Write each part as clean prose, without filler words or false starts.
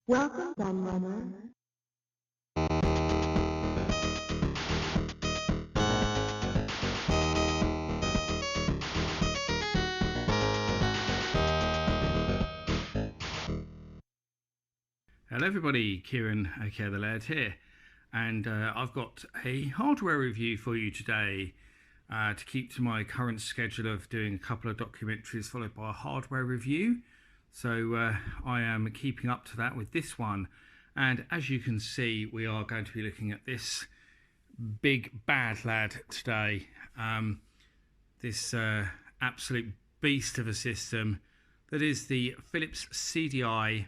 Welcome, Gunrunner. Hello everybody, Kieran aka the Laird here, and I've got a hardware review for you today to keep to my current schedule of doing a couple of documentaries followed by a hardware review. So I am keeping up to that with this one, and as you can see we are going to be looking at this big bad lad today. This absolute beast of a system that is the Philips CDI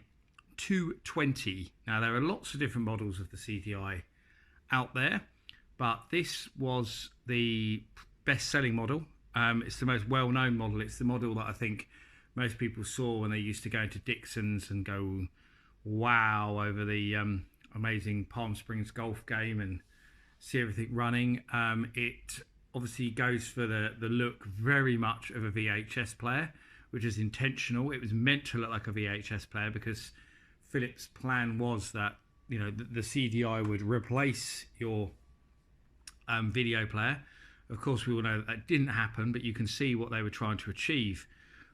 220. Now there are lots of different models of the CDI out there, but this was the best-selling model. It's the most well-known model. It's the model that I think most people saw when they used to go into Dixon's and go wow over the amazing Palm Springs golf game and see everything running. It obviously goes for the look very much of a VHS player, which is intentional. It was meant to look like a VHS player because Philips' plan was that, you know, the CDI would replace your video player. Of course, we all know that didn't happen, but you can see what they were trying to achieve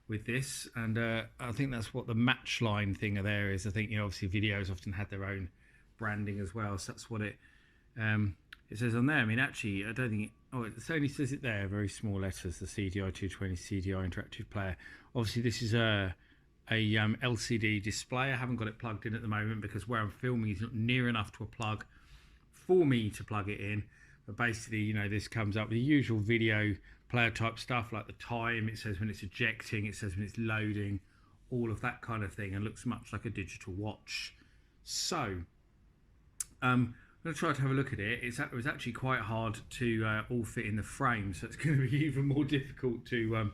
with this, and I think that's what the match line thing there is. I think, you know, obviously videos often had their own branding as well, so that's what it says on there. I mean, actually, I don't think it only says it there, very small letters, the CDI 220 CDI interactive player. Obviously, this is a LCD display. I haven't got it plugged in at the moment because where I'm filming is not near enough to a plug for me to plug it in. But basically, you know, this comes up with the usual video player type stuff, like the time. It says when it's ejecting, it says when it's loading, all of that kind of thing, and looks much like a digital watch. So I'm going to try to have a look at it. It was actually quite hard to all fit in the frame, so it's going to be even more difficult to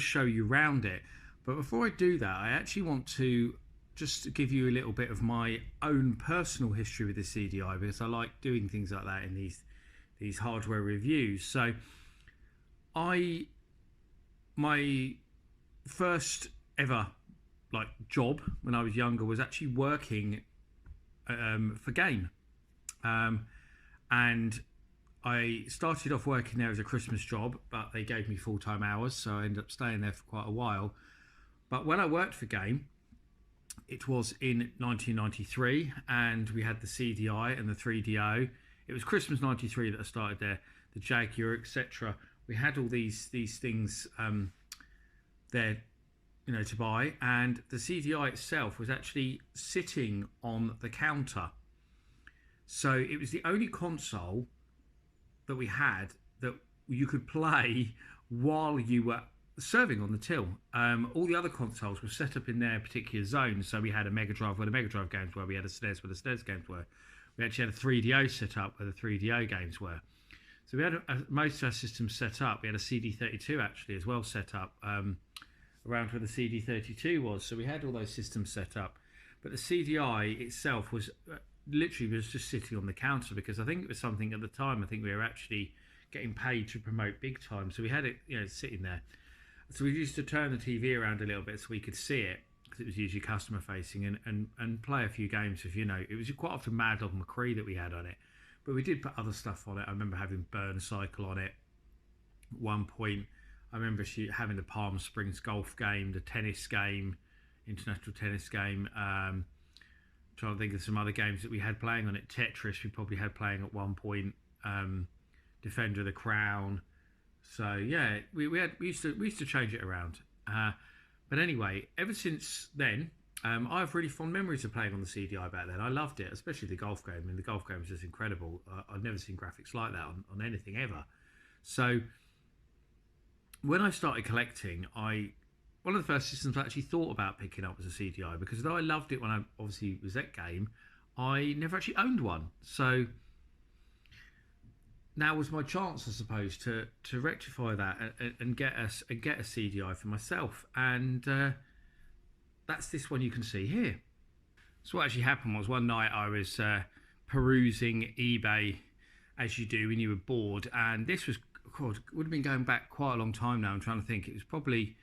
show you around it. But before I do that, I actually want to just give you a little bit of my own personal history with the CDI, because I like doing things like that in these hardware reviews. So my first ever job when I was younger was actually working for Game, and I started off working there as a Christmas job, but they gave me full-time hours, so I ended up staying there for quite a while. But when I worked for Game, it was in 1993, and we had the CDI and the 3DO. It was Christmas 93 that I started there, the Jaguar, etc. We had all these things there, you know, to buy, and the CDI itself was actually sitting on the counter. So it was the only console that we had that you could play while you were serving on the till. All the other consoles were set up in their particular zones. So we had a Mega Drive where the Mega Drive games were, we had a SNES where the SNES games were. We actually had a 3DO set up where the 3DO games were. So we had most of our systems set up. We had a CD32 actually as well set up around where the CD32 was. So we had all those systems set up. But the CDI itself was literally just sitting on the counter, because I think it was something at the time, I think we were actually getting paid to promote big time. So we had it, you know, sitting there. So we used to turn the TV around a little bit so we could see it, because it was usually customer facing, and play a few games. If you know, it was quite often Mad Dog McCree that we had on it, but we did put other stuff on it. I remember having Burn Cycle on it at one point. I remember having the Palm Springs golf game, the tennis game, international tennis game. Trying to think of some other games that we had playing on it. Tetris we probably had playing at one point. Defender of the Crown. So yeah, we used to change it around. But anyway, ever since then, I have really fond memories of playing on the CDI back then. I loved it, especially the golf game. I mean, the golf game was just incredible. I'd never seen graphics like that on anything ever. So when I started collecting, one of the first systems I actually thought about picking up was a CDI, because though I loved it when I obviously was at Game, I never actually owned one. So now was my chance, I suppose, to rectify that and get a CDI for myself, and that's this one you can see here. So what actually happened was, one night I was perusing eBay, as you do when you were bored, and this was, God, would have been going back quite a long time now. I'm trying to think. It was probably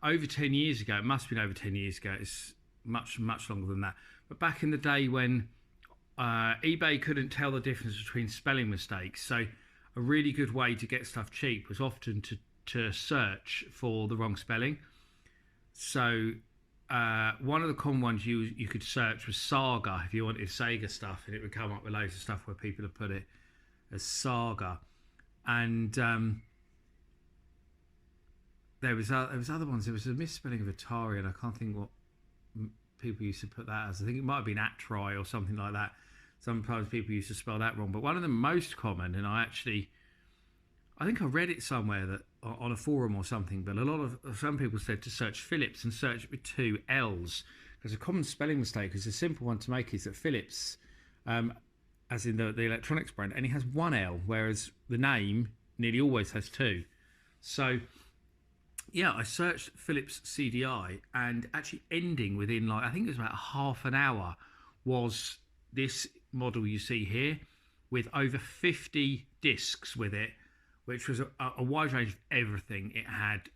over 10 years ago. It must have been over 10 years ago. It's much longer than that. But back in the day when eBay couldn't tell the difference between spelling mistakes, so a really good way to get stuff cheap was often to search for the wrong spelling. So one of the common ones you could search was Saga if you wanted Sega stuff, and it would come up with loads of stuff where people have put it as Saga. And there was other ones. There was a misspelling of Atari, and I can't think what people used to put that as. I think it might have been Atri or something like that. Sometimes people used to spell that wrong. But one of the most common, and I think I read it somewhere that on a forum or something, but some people said to search Philips and search it with 2 L's, because a common spelling mistake is a simple one to make is that Philips, as in the electronics brand, only has 1 L, whereas the name nearly always has 2. So yeah, I searched Philips CDI, and actually ending within, like, I think it was about half an hour, was this model you see here with over 50 discs with it, which was a wide range of everything. It had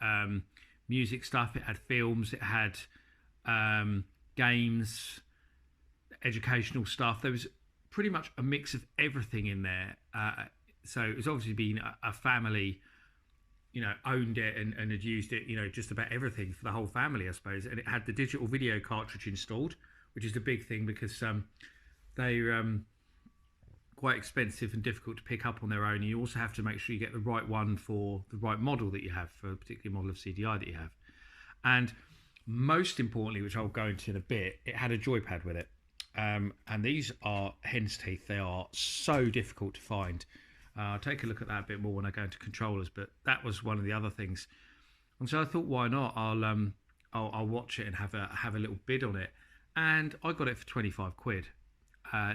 music stuff, it had films, it had games, educational stuff. There was pretty much a mix of everything in there. So it's obviously been a family, owned it and had used it, just about everything for the whole family, I suppose. And it had the digital video cartridge installed, which is a big thing because they're quite expensive and difficult to pick up on their own. You also have to make sure you get the right one for the right model that you have, for a particular model of CDI that you have. And most importantly, which I'll go into in a bit, it had a joypad with it. And these are hen's teeth. They are so difficult to find. I'll take a look at that a bit more when I go into controllers, but that was one of the other things. And so I thought, why not? I'll watch it and have a little bid on it. And I got it for 25 quid.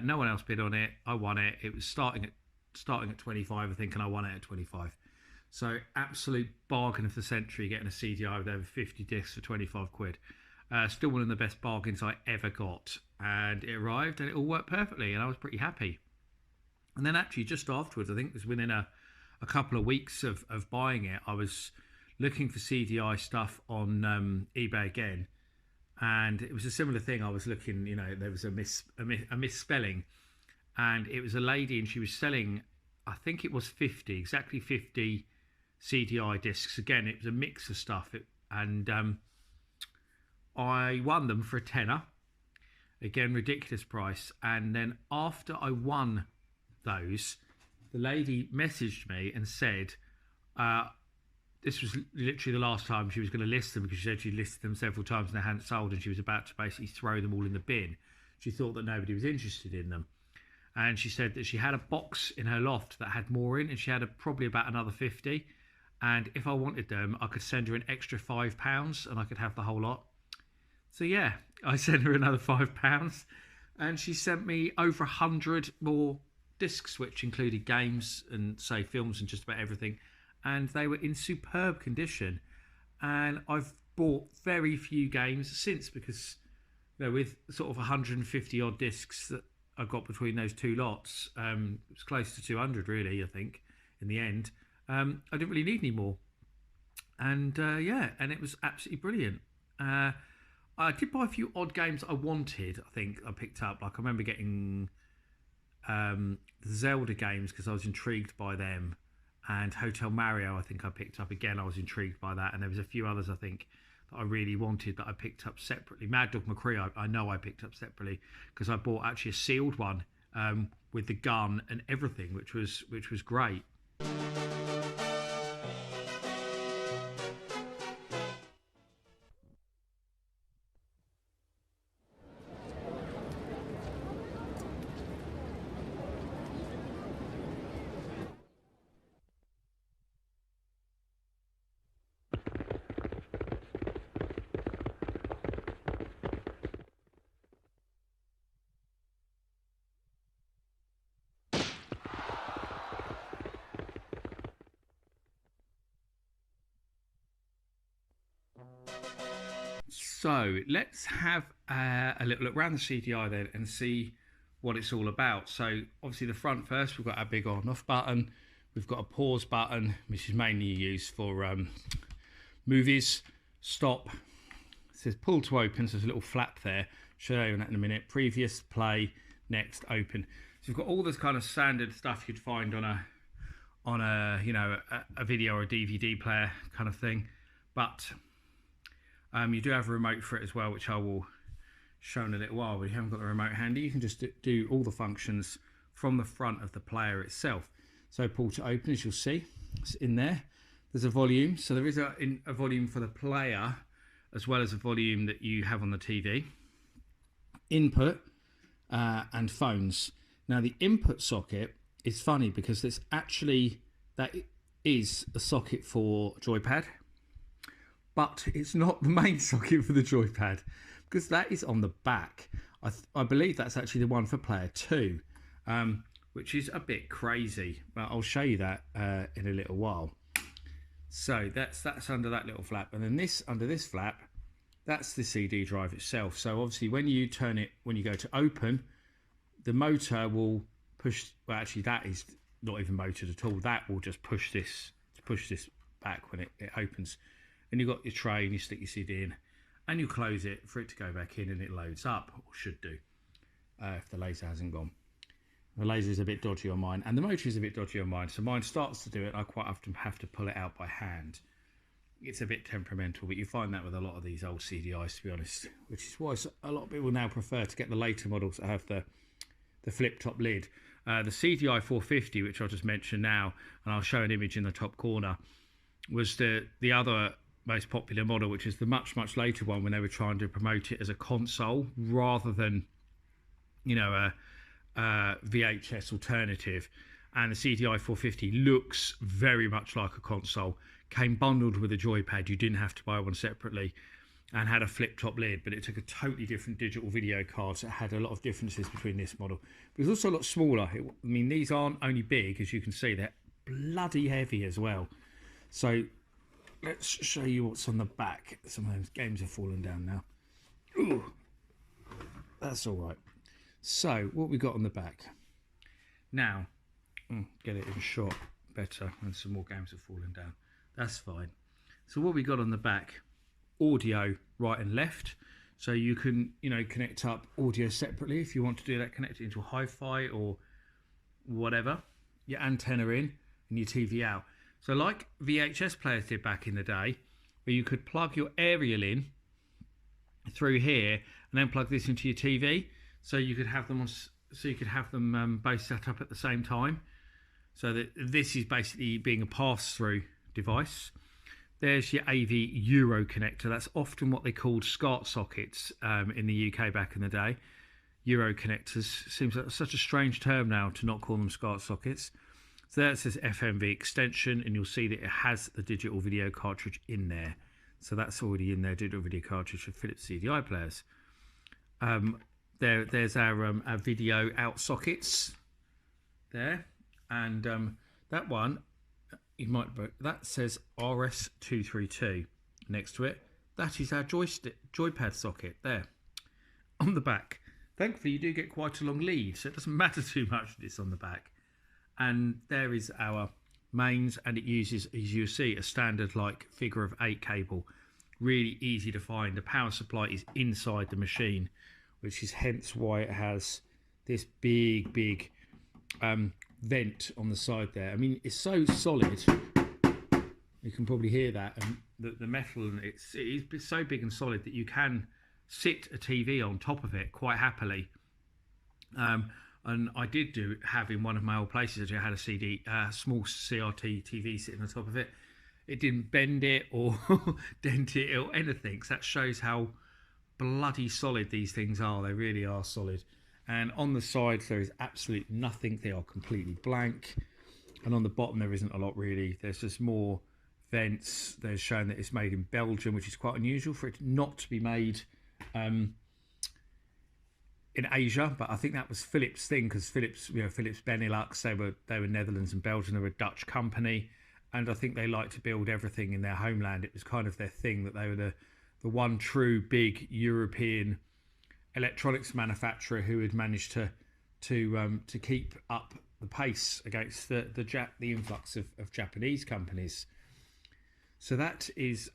No one else bid on it. I won it. It was starting at 25, I think, and I won it at 25. So absolute bargain of the century, getting a CDI with over 50 discs for 25 quid. Still one of the best bargains I ever got. And it arrived and it all worked perfectly, and I was pretty happy. And then actually just afterwards, I think it was within a couple of weeks of buying it, I was looking for CDI stuff on eBay again. And it was a similar thing. I was looking, there was a misspelling. And it was a lady, and she was selling, I think it was 50, exactly 50 CDI discs. Again, it was a mix of stuff. I won them for a tenner. Again, ridiculous price. And then after I won those, the lady messaged me and said this was literally the last time she was going to list them, because she said she listed them several times and they hadn't sold, and she was about to basically throw them all in the bin. She thought that nobody was interested in them, and she said that she had a box in her loft that had more in, and she had probably about another 50, and if I wanted them I could send her an extra £5 and I could have the whole lot. So yeah, I sent her another £5, and she sent me over 100 more discs, which included games and, say, films and just about everything, and they were in superb condition. And I've bought very few games since, because with sort of 150 odd discs that I got between those two lots, it was close to 200 really, I think, in the end. I didn't really need any more, and and it was absolutely brilliant. I did buy a few odd games I wanted. I think I picked up, like, I remember getting the Zelda games because I was intrigued by them, and Hotel Mario I think I picked up again. I was intrigued by that, and there was a few others I think that I really wanted that I picked up separately. Mad Dog McCree I know I picked up separately because I bought actually a sealed one with the gun and everything, which was great. So let's have a little look around the CDI then and see what it's all about. So obviously the front first, we've got our big on off button. We've got a pause button, which is mainly used for movies, stop, says pull to open, so there's a little flap there. Show you that in a minute. Previous, play, next, open. So you've got all this kind of standard stuff you'd find on a you know, a video or a DVD player kind of thing, but you do have a remote for it as well, which I will show in a little while. But if you haven't got the remote handy, you can just do all the functions from the front of the player itself. So pull to open, as you'll see, it's in there. There's a volume, so there is a volume for the player as well as a volume that you have on the TV. Input and phones. Now the input socket is funny because it's actually, that is a socket for joypad, but it's not the main socket for the joypad because that is on the back. I believe that's actually the one for player 2, which is a bit crazy, but I'll show you that in a little while. So that's under that little flap, and then this, under this flap, that's the CD drive itself. So obviously when you turn it, when you go to open, the motor will push, well actually that is not even motored at all, that will just push this back when it opens. And you've got your tray and you stick your CD in and you close it for it to go back in, and it loads up, or should do, if the laser hasn't gone. The laser is a bit dodgy on mine, and the motor is a bit dodgy on mine, so mine starts to do it. I quite often have to pull it out by hand. It's a bit temperamental, but you find that with a lot of these old CDIs, to be honest, which is why a lot of people now prefer to get the later models that have the flip top lid. The CDI 450, which I'll just mention now, and I'll show an image in the top corner, was the other most popular model, which is the much later one, when they were trying to promote it as a console rather than, you know, a VHS alternative. And the CDI 450 looks very much like a console, came bundled with a joypad, you didn't have to buy one separately, and had a flip top lid, but it took a totally different digital video card, so it had a lot of differences between this model. But it was also a lot smaller. I mean, these aren't only big, as you can see, they're bloody heavy as well. So let's show you what's on the back. Some of those games have fallen down now. Ooh, that's all right. So what we got on the back now, get it in shot better, and some more games have fallen down, that's fine. So what we got on the back, audio right and left, so you can, you know, connect up audio separately if you want to do that, connect it into a hi-fi or whatever, your antenna in and your TV out. So like VHS players did back in the day, where you could plug your aerial in through here and then plug this into your TV, so you could have them on, so you could have them both set up at the same time. So that this is basically being a pass-through device. There's your AV Euro connector. That's often what they called SCART sockets in the UK back in the day. Euro connectors. Seems like such a strange term now to not call them SCART sockets. So there it says FMV extension, and you'll see that it has the digital video cartridge in there. So that's already in there, digital video cartridge for Philips CDI players. There's our video out sockets there, and that one, you might, that says RS232 next to it. That is our joypad socket there on the back. Thankfully you do get quite a long lead, so it doesn't matter too much that it's on the back. And there is our mains, and it uses, as you see, a standard like figure of 8 cable. Really easy to find. The power supply is inside the machine, which is hence why it has this big vent on the side there. I mean, it's so solid, you can probably hear that, and the metal, and it is so big and solid that you can sit a TV on top of it quite happily. And I did have in one of my old places, I had a small CRT TV sitting on top of it. It didn't bend it or dent it or anything. So that shows how bloody solid these things are. They really are solid. And on the sides there is absolutely nothing. They are completely blank. And on the bottom there isn't a lot really. There's just more vents. They're showing that it's made in Belgium, which is quite unusual for it not to be made in Asia, but I think that was Philips' thing, because Philips, you know, Philips Benelux, they were Netherlands and Belgium. They were a Dutch company, and I think they like to build everything in their homeland. It was kind of their thing, that they were the one true big European electronics manufacturer who had managed to keep up the pace against the influx of Japanese companies. So that is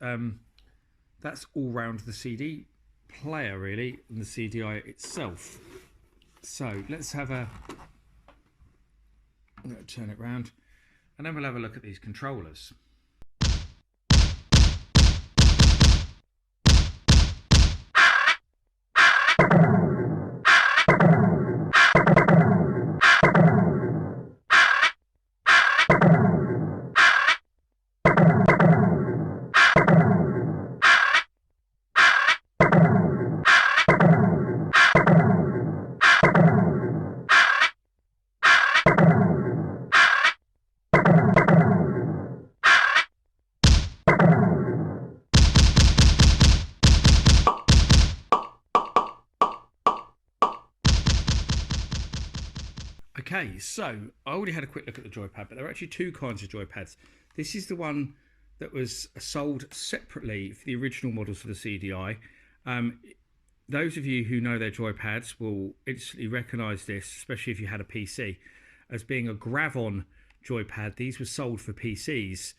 that's all round the CD player really, and the CDI itself. So let's have a, I'm going to turn it round, and then we'll have a look at these controllers. Okay, so I already had a quick look at the joypad, but there are actually two kinds of joypads. This is the one that was sold separately for the original models for the CDI. Those of you who know their joypads will instantly recognise this, especially if you had a PC, as being a Gravon joypad. These were sold for PCs,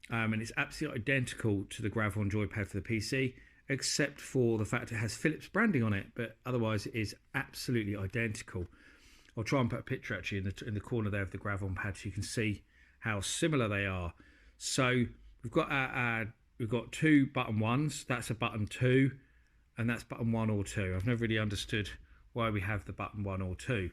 and it's absolutely identical to the Gravon joypad for the PC, except for the fact it has Philips branding on it, but otherwise it is absolutely identical. I'll try and put a picture actually in the corner there of the Gravon pad so you can see how similar they are. So we've got two button ones. That's a button 2, and that's button 1 or 2. I've never really understood why we have the button 1 or 2.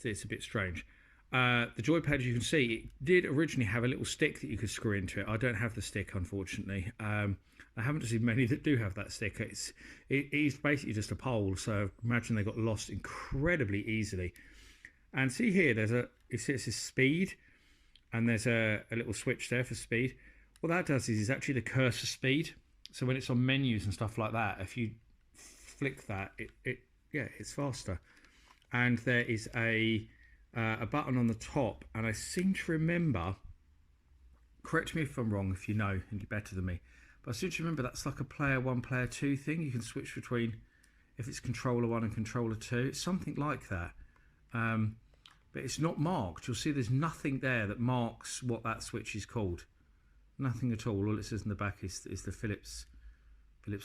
It's a bit strange. The joypad, as you can see, it did originally have a little stick that you could screw into it. I don't have the stick, unfortunately. I haven't seen many that do have that stick. It is basically just a pole, so I imagine they got lost incredibly easily. And see here, it says speed, and there's a little switch there for speed. What that does is actually the cursor speed. So when it's on menus and stuff like that, if you flick that, it's faster. And there is a button on the top, and I seem to remember, correct me if I'm wrong if you know and you're better than me, but I seem to remember that's like a player 1, player 2 thing. You can switch between, if it's controller 1 and controller 2, it's something like that. But it's not marked. You'll see there's nothing there that marks what that switch is called. Nothing at all. All it says in the back is the Philips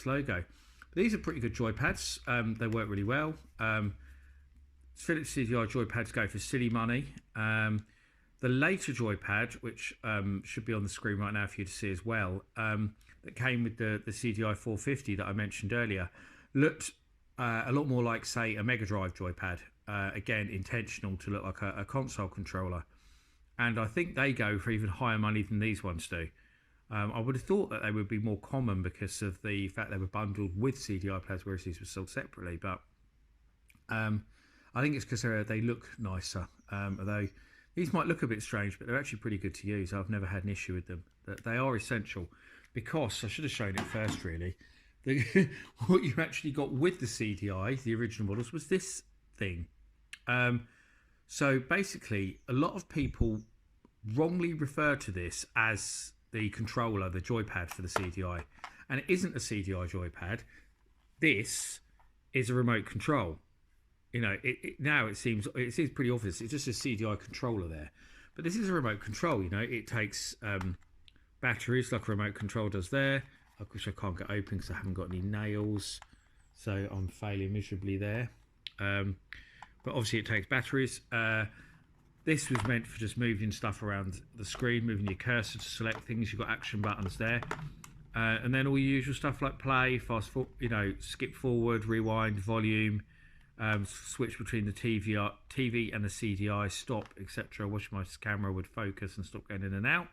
logo. But these are pretty good joypads. They work really well. Philips CDI joypads go for silly money. The later joypad, which should be on the screen right now for you to see as well, that came with the CDI 450 that I mentioned earlier, looked a lot more like, say, a Mega Drive joypad. Again, intentional to look like a console controller, and I think they go for even higher money than these ones do. I would have thought that they would be more common because of the fact they were bundled with CDI players, whereas these were sold separately. But I think it's because they look nicer. Although these might look a bit strange, but they're actually pretty good to use. I've never had an issue with them. They are essential, because I should have shown it first really. What you actually got with the CDI, the original models, was this thing. So basically, a lot of people wrongly refer to this as the controller, the joypad for the CDI, and it isn't a CDI joypad. This is a remote control. You know, now it seems pretty obvious. It's just a CDI controller there, but this is a remote control. You know, it takes batteries like a remote control does there, which I can't get open because I haven't got any nails, so I'm failing miserably there. But obviously it takes batteries. This was meant for just moving stuff around the screen, moving your cursor to select things. You've got action buttons there, and then all your usual stuff like play, fast forward, you know, skip forward, rewind, volume, switch between the TV and the CDI, stop, etc. Watch my camera would focus and stop going in and out.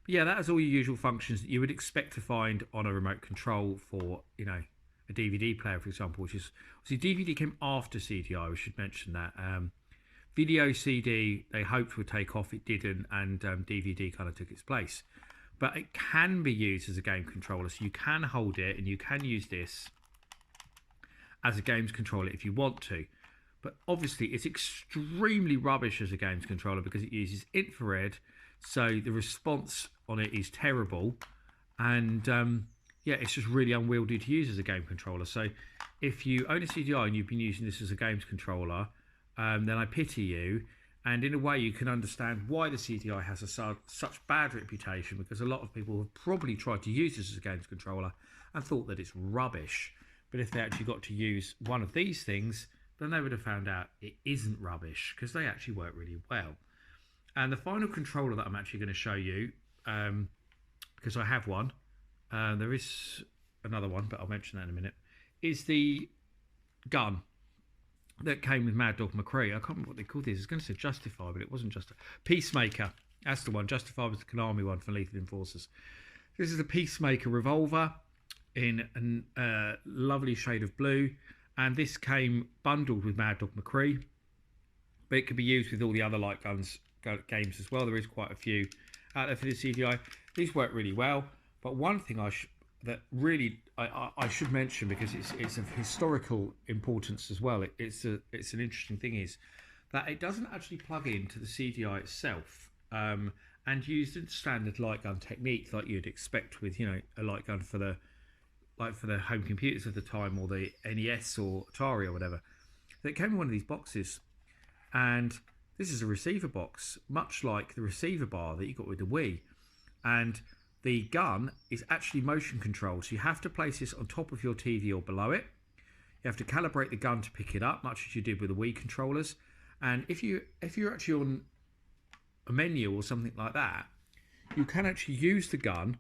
But yeah, that is all your usual functions that you would expect to find on a remote control for, you know, a DVD player, for example, which is obviously DVD came after CDI. We should mention that. Video CD they hoped would take off, it didn't, and DVD kind of took its place. But it can be used as a game controller, so you can hold it and you can use this as a games controller if you want to. But obviously it's extremely rubbish as a games controller because it uses infrared, so the response on it is terrible, and yeah, it's just really unwieldy to use as a game controller. So if you own a CDI and you've been using this as a games controller, then I pity you. And in a way, you can understand why the CDI has such bad reputation, because a lot of people have probably tried to use this as a games controller and thought that it's rubbish. But if they actually got to use one of these things, then they would have found out it isn't rubbish, because they actually work really well. And the final controller that I'm actually going to show you, because I have one, there is another one, but I'll mention that in a minute, is the gun that came with Mad Dog McCree. I can't remember what they called this. I was going to say Justify, but it wasn't just Peacemaker. That's the one. Justify was the Konami one for Lethal Enforcers. This is a Peacemaker revolver in a lovely shade of blue, and this came bundled with Mad Dog McCree, but it could be used with all the other light guns games as well. There is quite a few out there for the CDI. These work really well, but one thing I should mention, because it's of historical importance as well, it's an interesting thing, is that it doesn't actually plug into the CDI itself, and use the standard light gun technique like you'd expect with, you know, a light gun for the home computers of the time, or the NES or Atari or whatever. So it came in one of these boxes, and this is a receiver box, much like the receiver bar that you got with the Wii, and the gun is actually motion controlled, so you have to place this on top of your TV or below it. You have to calibrate the gun to pick it up, much as you did with the Wii controllers. And if you're actually on a menu or something like that, you can actually use the gun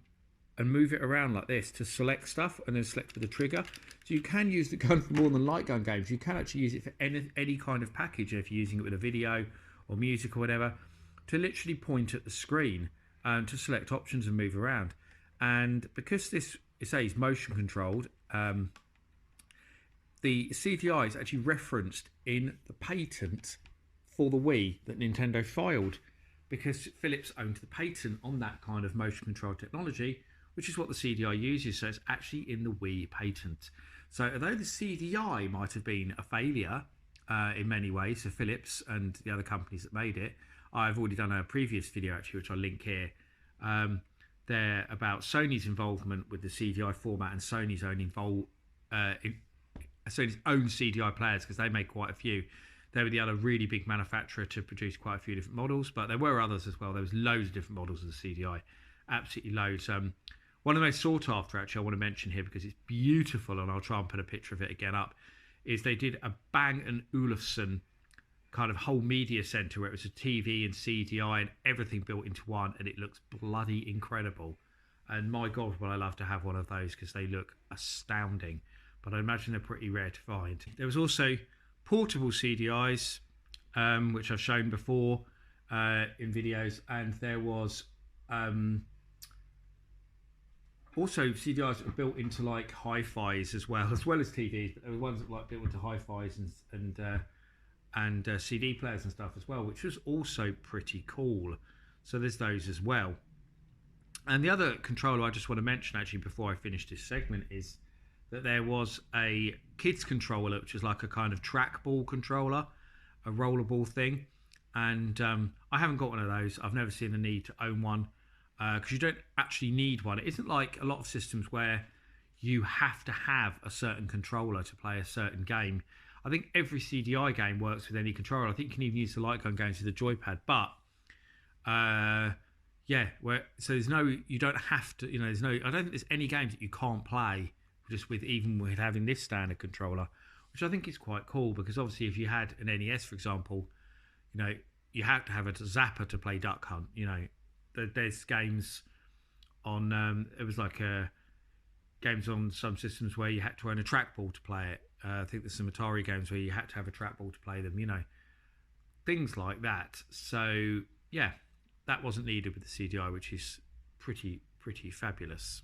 and move it around like this to select stuff, and then select with the trigger. So you can use the gun for more than light gun games. You can actually use it for any kind of package, if you're using it with a video or music or whatever, to literally point at the screen and to select options and move around. And because this is motion controlled, the CDI is actually referenced in the patent for the Wii that Nintendo filed, because Philips owned the patent on that kind of motion control technology, which is what the CDI uses. So it's actually in the Wii patent. So although the CDI might have been a failure in many ways for Philips and the other companies that made it, I've already done a previous video actually, which I'll link here, there about Sony's involvement with the CDI format and Sony's own CDI players, because they made quite a few. They were the other really big manufacturer to produce quite a few different models, but there were others as well. There was loads of different models of the CDI, absolutely loads. One of the most sought after, actually, I want to mention here because it's beautiful, and I'll try and put a picture of it again up, is they did a Bang & Olufsen kind of whole media center where it was a TV and CDI and everything built into one, and it looks bloody incredible. And my God, would I love to have one of those, because they look astounding. But I imagine they're pretty rare to find. There was also portable CDIs, which I've shown before in videos, and there was also CDIs that were built into like hi-fis as well as TVs, but there were ones that were like built into hi-fis and CD players and stuff as well, which was also pretty cool. So there's those as well. And the other controller I just want to mention actually before I finish this segment is that there was a kids controller, which is like a kind of trackball controller, a rollerball thing. And I haven't got one of those. I've never seen the need to own one, because you don't actually need one. It isn't like a lot of systems where you have to have a certain controller to play a certain game. I think every CDI game works with any controller. I think you can even use the light gun games with the joypad, but yeah, so there's no, you don't have to, you know, I don't think there's any games that you can't play just with, even with having this standard controller, which I think is quite cool, because obviously if you had an NES, for example, you know, you have to have a zapper to play Duck Hunt. You know, there's games on, it was like games on some systems where you had to own a trackball to play it. I think there's some Atari games where you had to have a trackball to play them, you know, things like that. So yeah, that wasn't needed with the CDI, which is pretty fabulous.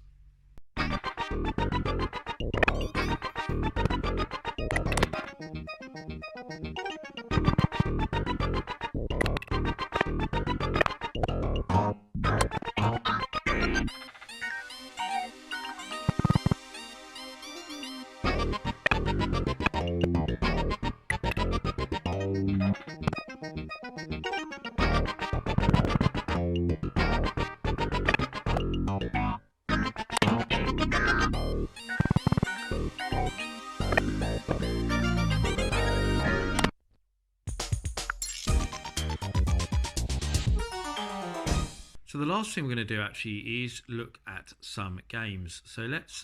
So the last thing we're going to do actually is look at some games. So let's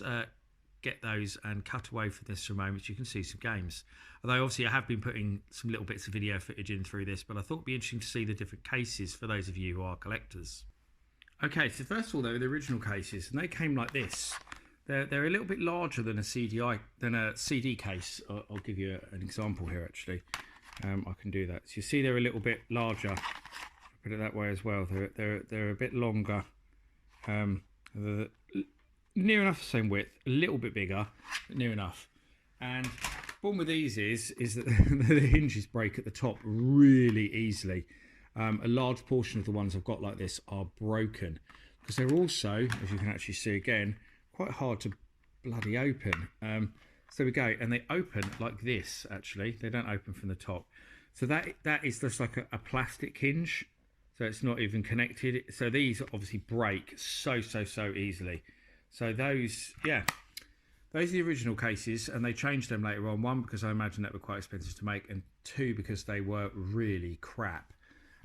get those and cut away from this for a moment, you can see some games. Although obviously I have been putting some little bits of video footage in through this, but I thought it'd be interesting to see the different cases for those of you who are collectors. Okay, so first of all, though, the original cases, and they came like this. They're a little bit larger than a CD case. I'll give you an example here, actually. I can do that. So you see they're a little bit larger. Put it that way as well. They're a bit longer. Near enough the same width, a little bit bigger, but near enough. And the problem with these is that the hinges break at the top really easily. A large portion of the ones I've got like this are broken because they're also, as you can actually see again, quite hard to bloody open. So there we go, and they open like this. Actually, they don't open from the top. So that is just like a plastic hinge. So it's not even connected. So these obviously break so easily. So those, yeah, those are the original cases, and they changed them later on. One, because I imagine that were quite expensive to make, and two, because they were really crap.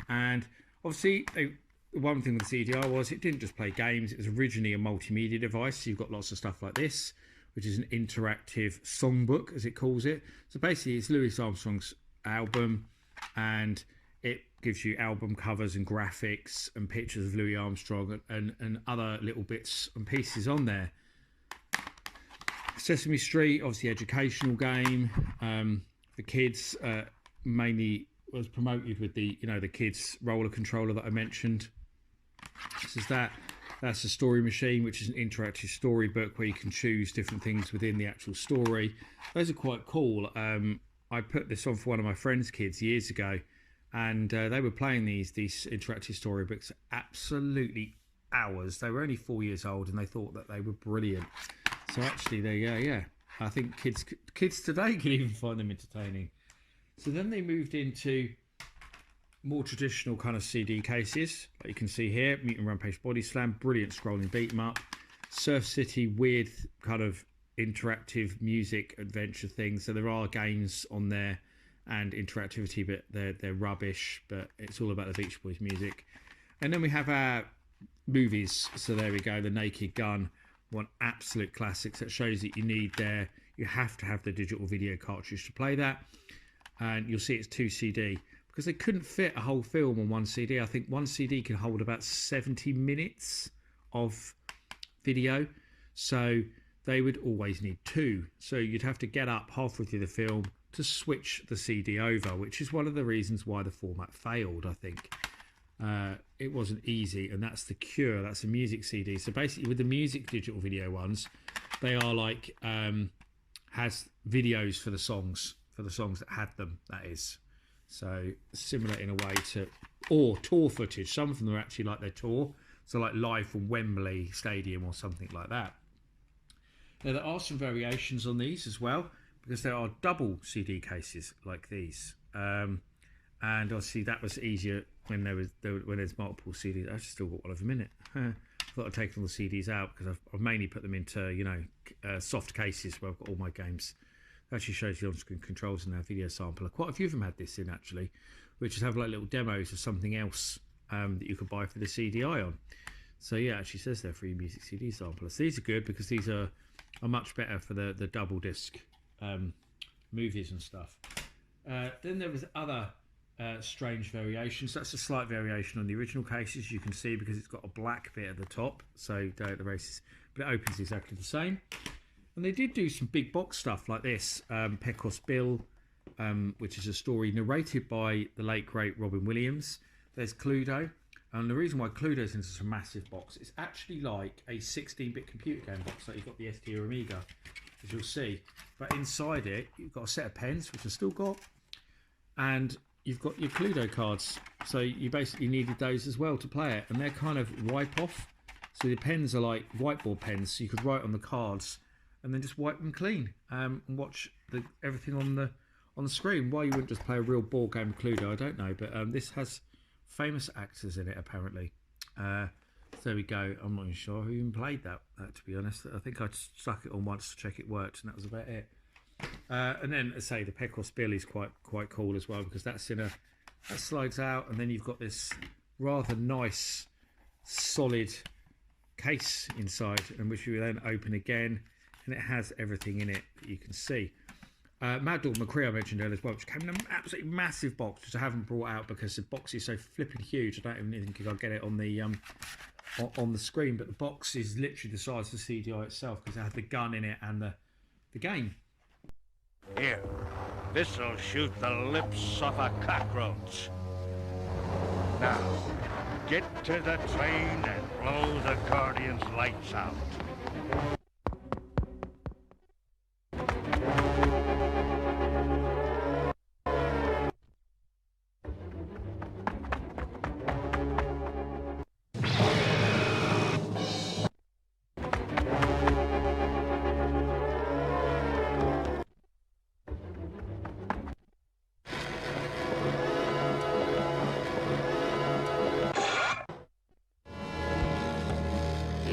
And obviously, one thing with the CDR was it didn't just play games. It was originally a multimedia device. So you've got lots of stuff like this, which is an interactive songbook, as it calls it. So basically, it's Louis Armstrong's album, and it gives you album covers and graphics and pictures of Louis Armstrong and other little bits and pieces on there. Sesame Street, obviously educational game. The kids mainly was promoted with the the kids roller controller that I mentioned. This is that's a story machine, which is an interactive storybook where you can choose different things within the actual story. Those are quite cool. I put this on for one of my friend's kids years ago, and they were playing these interactive storybooks absolutely hours. They were only 4 years old, and they thought that they were brilliant. So actually, I think kids today can even find them entertaining. So then they moved into more traditional kind of CD cases, like you can see here. Mutant Rampage Body Slam, brilliant scrolling beat 'em up. Surf City, weird kind of interactive music adventure things. So there are games on there and interactivity, but they're rubbish. But it's all about the Beach Boys music. And then we have our movies. So there we go, The Naked Gun, one absolute classics that shows that you have to have the digital video cartridge to play that. And you'll see it's 2 CD because they couldn't fit a whole film on 1 CD. I think 1 CD can hold about 70 minutes of video, so they would always need 2. So you'd have to get up halfway through the film to switch the CD over, which is one of the reasons why the format failed. I think it wasn't easy, and that's the cure. That's a music CD. So basically, with the music digital video ones, they are like has videos for the songs that had them, that is. So similar in a way to, or tour footage. Some of them are actually like their tour, so like live from Wembley Stadium or something like that. Now there are some variations on these as well, because there are double CD cases like these, and obviously that was easier when there's multiple CDs. I've still got one of them in it. I thought I'd taken all the CDs out because I've mainly put them into soft cases where I've got all my games. It actually shows the on-screen controls in our video sampler. Quite a few of them had this in actually, which is have like little demos of something else that you could buy for the CDI on. So yeah, it actually says they're free music CD sampler. So these are good because these are much better for the double disc movies and stuff. Then there was other strange variations. That's a slight variation on the original cases, you can see, because it's got a black bit at the top, so the races, but it opens exactly the same. And they did do some big box stuff like this, Pecos Bill, which is a story narrated by the late great Robin Williams. There's Cluedo, and the reason why Cluedo's in such a massive box, it's actually like a 16-bit computer game box, like you've got the ST or Amiga, as you'll see, but inside it you've got a set of pens, which I've still got, and you've got your Cluedo cards, so you basically needed those as well to play it, and they're kind of wipe off, so the pens are like whiteboard pens, so you could write on the cards and then just wipe them clean and watch everything on the screen. Why you wouldn't just play a real board game of Cluedo, I don't know, but this has famous actors in it apparently. So there we go. I'm not even sure who even played that to be honest. I think I stuck it on once to check it worked, and that was about it. And then, as I say, the Pecos Bill is quite cool as well, because that slides out, and then you've got this rather nice solid case inside, and which you then open again, and it has everything in it that you can see. Mad Dog McCree I mentioned earlier as well, which came in an absolutely massive box, which I haven't brought out because the box is so flipping huge. I don't even think I'll get it on the screen, but the box is literally the size of the CDI itself because it had the gun in it and the game. Here, this'll shoot the lips off a cockroach. Now, get to the train and blow the Guardian's lights out.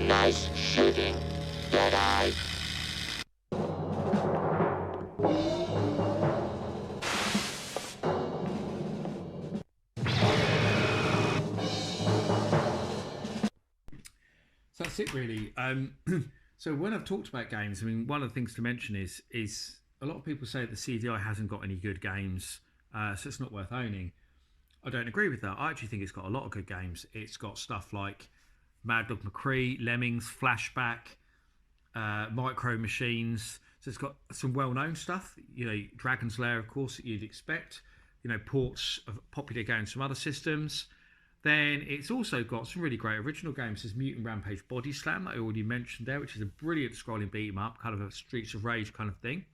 Nice shooting, Deadeye. So that's it really. So when I've talked about games, I mean, one of the things to mention is a lot of people say that the CDI hasn't got any good games, so it's not worth owning. I don't agree with that. I actually think it's got a lot of good games. It's got stuff like Mad Dog McCree, Lemmings, Flashback, Micro Machines. So it's got some well-known stuff. You know, Dragon's Lair, of course, that you'd expect. You know, ports of popular games from other systems. Then it's also got some really great original games. There's Mutant Rampage Body Slam that I already mentioned there, which is a brilliant scrolling beat 'em up, kind of a Streets of Rage kind of thing.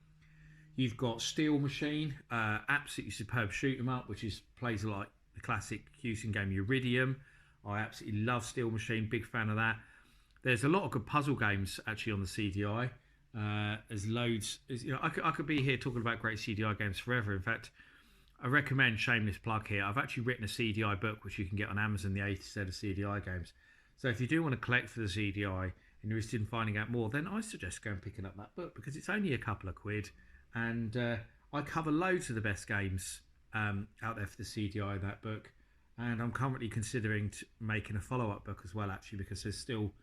You've got Steel Machine, absolutely superb shoot 'em up, which plays like the classic Houston game Iridium. I absolutely love Steel Machine, big fan of that. There's a lot of good puzzle games actually on the CDI. There's loads. You know, I could be here talking about great CDI games forever. In fact, I recommend, shameless plug here, I've actually written a CDI book which you can get on Amazon, the 80 set of CDI games. So if you do want to collect for the CDI and you're interested in finding out more, then I suggest going and picking up that book because it's only a couple of quid, and I cover loads of the best games out there for the CDI in that book. And I'm currently considering making a follow-up book as well, actually, because there's still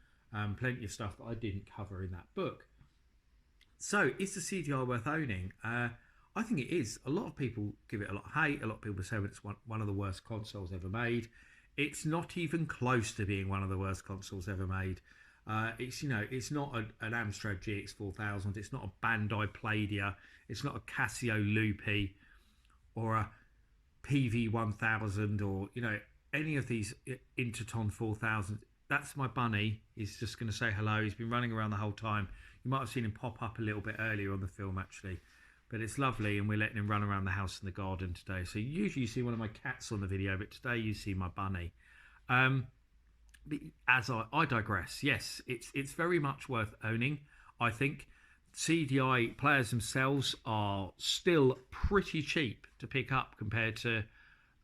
plenty of stuff that I didn't cover in that book. So, is the CDI worth owning? I think it is. A lot of people give it a lot of hate. A lot of people say it's one of the worst consoles ever made. It's not even close to being one of the worst consoles ever made. It's not an Amstrad GX 4000. It's not a Bandai Palladium. It's not a Casio Loopy or a PV 1000 or any of these Interton 4000. That's my bunny. He's just going to say hello. He's been running around the whole time. You might have seen him pop up a little bit earlier on the film actually, but it's lovely, and we're letting him run around the house and the garden today. So usually you see one of my cats on the video, but today you see my bunny. As I digress. Yes, it's very much worth owning. I think CDI players themselves are still pretty cheap to pick up compared to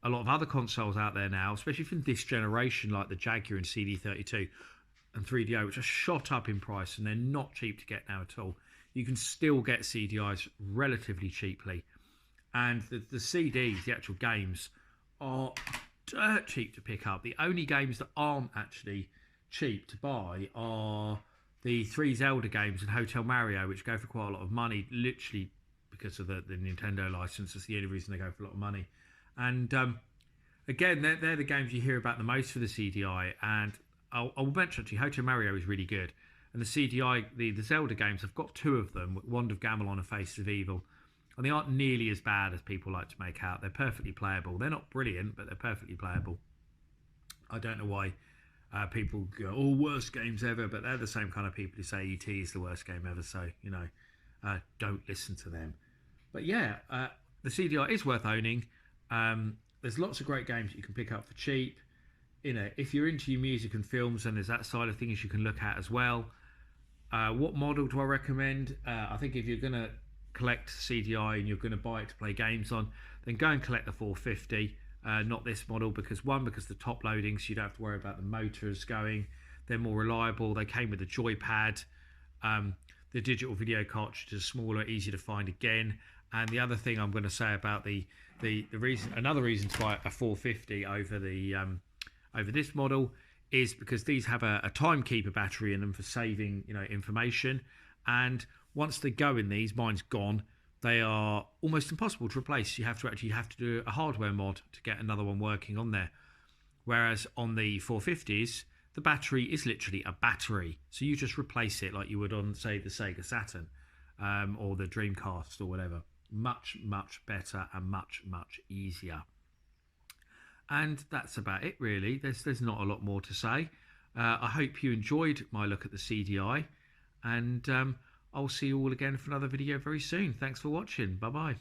a lot of other consoles out there now, especially from this generation, like the Jaguar and CD32 and 3DO, which are shot up in price, and they're not cheap to get now at all. You can still get CDIs relatively cheaply, and the CDs, the actual games, are dirt cheap to pick up. The only games that aren't actually cheap to buy are the 3 Zelda games and Hotel Mario, which go for quite a lot of money, literally because of the Nintendo license. That's the only reason they go for a lot of money. And again, they're the games you hear about the most for the CDI. And I'll mention actually, Hotel Mario is really good. And the CDI, the Zelda games, I've got 2 of them, Wand of Gamelon and Faces of Evil. And they aren't nearly as bad as people like to make out. They're perfectly playable. They're not brilliant, but they're perfectly playable. I don't know why people go, oh, worst games ever, but they're the same kind of people who say E.T. is the worst game ever. So, don't listen to them. But yeah, the CDI is worth owning. There's lots of great games that you can pick up for cheap. If you're into your music and films, and there's that side of things you can look at as well. What model do I recommend? I think if you're going to collect CDI and you're going to buy it to play games on, then go and collect the 450. Not this model, because the top loading, so you don't have to worry about the motors going. They're more reliable. They came with a joypad. The digital video cartridge is smaller, easier to find again. And the other thing I'm going to say about another reason to buy a 450 over this model is because these have a timekeeper battery in them for saving information. And once they go in these, mine's gone, they are almost impossible to replace. You have to do a hardware mod to get another one working on there. Whereas on the 450s, the battery is literally a battery. So you just replace it like you would on, say, the Sega Saturn or the Dreamcast or whatever. Much, much better and much, much easier. And that's about it, really. There's not a lot more to say. I hope you enjoyed my look at the CDI. And I'll see you all again for another video very soon. Thanks for watching. Bye-bye.